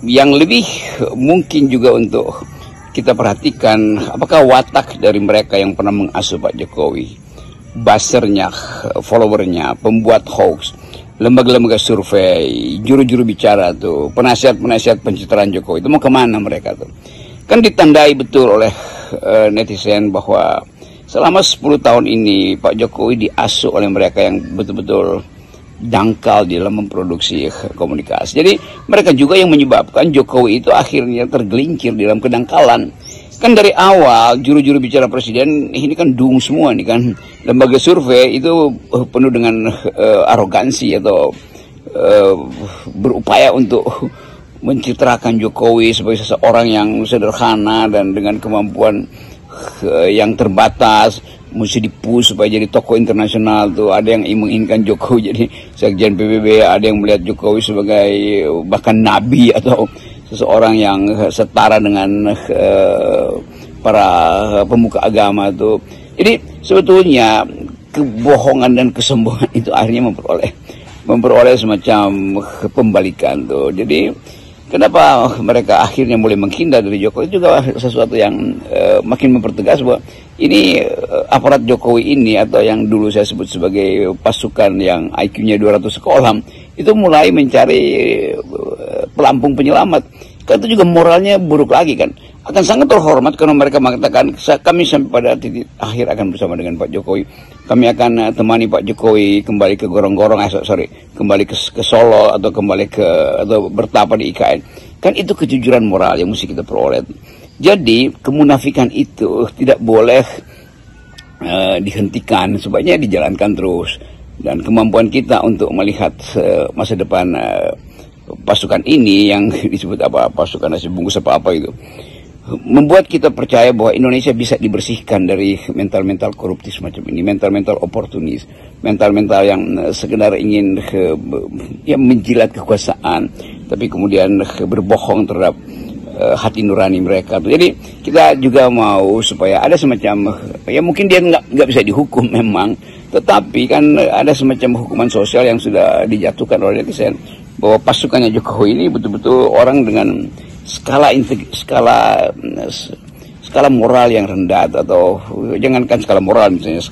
yang lebih mungkin juga untuk kita perhatikan, apakah watak dari mereka yang pernah mengasuh Pak Jokowi, buzzer-nya, followernya, pembuat hoax, lembaga-lembaga survei, juru-juru bicara tuh, penasihat-penasihat pencitraan Jokowi itu mau kemana mereka tuh? Kan ditandai betul oleh netizen bahwa selama 10 tahun ini Pak Jokowi diasuh oleh mereka yang betul-betul dangkal di dalam memproduksi komunikasi. Jadi mereka juga yang menyebabkan Jokowi itu akhirnya tergelincir di dalam kedangkalan. Kan dari awal juru-juru bicara presiden ini kan dung semua nih kan. Lembaga survei itu penuh dengan arogansi atau berupaya untuk mencitrakan Jokowi sebagai seseorang yang sederhana dan dengan kemampuan yang terbatas, mesti dipush supaya jadi tokoh internasional tuh. Ada yang menginginkan Jokowi jadi sekjen PBB, ada yang melihat Jokowi sebagai bahkan nabi atau seseorang yang setara dengan para pemuka agama tuh. Jadi sebetulnya kebohongan dan kesombongan itu akhirnya memperoleh semacam pembalikan tuh. Jadi kenapa mereka akhirnya mulai menghindar dari Jokowi juga sesuatu yang makin mempertegas bahwa ini aparat Jokowi ini atau yang dulu saya sebut sebagai pasukan yang IQ-nya 200 sekolah itu mulai mencari pelampung penyelamat. Kan itu juga moralnya buruk lagi kan. Akan sangat terhormat kalau mereka mengatakan kami sampai pada titik akhir akan bersama dengan Pak Jokowi. Kami akan temani Pak Jokowi kembali ke gorong-gorong, kembali ke Solo atau kembali atau bertapa di IKN. Kan itu kejujuran moral yang mesti kita peroleh. Jadi kemunafikan itu tidak boleh dihentikan, sebaiknya dijalankan terus. Dan kemampuan kita untuk melihat masa depan pasukan ini yang disebut apa, pasukan nasi bungkus apa itu, membuat kita percaya bahwa Indonesia bisa dibersihkan dari mental-mental koruptif semacam ini, mental-mental oportunis, mental-mental yang sekedar ingin menjilat kekuasaan, tapi kemudian berbohong terhadap hati nurani mereka. Jadi kita juga mau supaya ada semacam, ya mungkin dia nggak bisa dihukum memang, tetapi kan ada semacam hukuman sosial yang sudah dijatuhkan oleh netizen bahwa pasukannya Jokowi ini betul-betul orang dengan skala moral yang rendah, atau jangankan skala moral, misalnya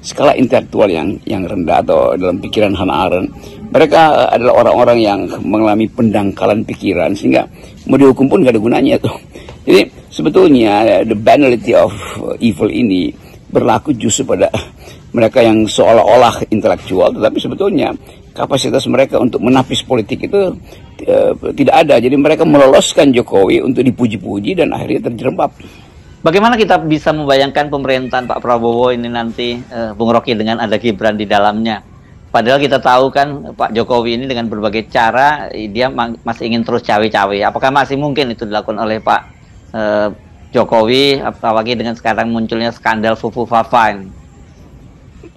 skala intelektual yang rendah, atau dalam pikiran Hannah Arendt mereka adalah orang-orang yang mengalami pendangkalan pikiran sehingga mau dihukum pun gak ada gunanya tuh. Jadi sebetulnya the banality of evil ini berlaku justru pada mereka yang seolah-olah intelektual, tetapi sebetulnya kapasitas mereka untuk menapis politik itu tidak ada. Jadi mereka meloloskan Jokowi untuk dipuji-puji dan akhirnya terjerembab. Bagaimana kita bisa membayangkan pemerintahan Pak Prabowo ini nanti, Bung Rocky, dengan ada Gibran di dalamnya? Padahal kita tahu kan Pak Jokowi ini dengan berbagai cara dia masih ingin terus cawe-cawe. Apakah masih mungkin itu dilakukan oleh Pak Jokowi, apalagi dengan sekarang munculnya skandal Fufu Fafa ini?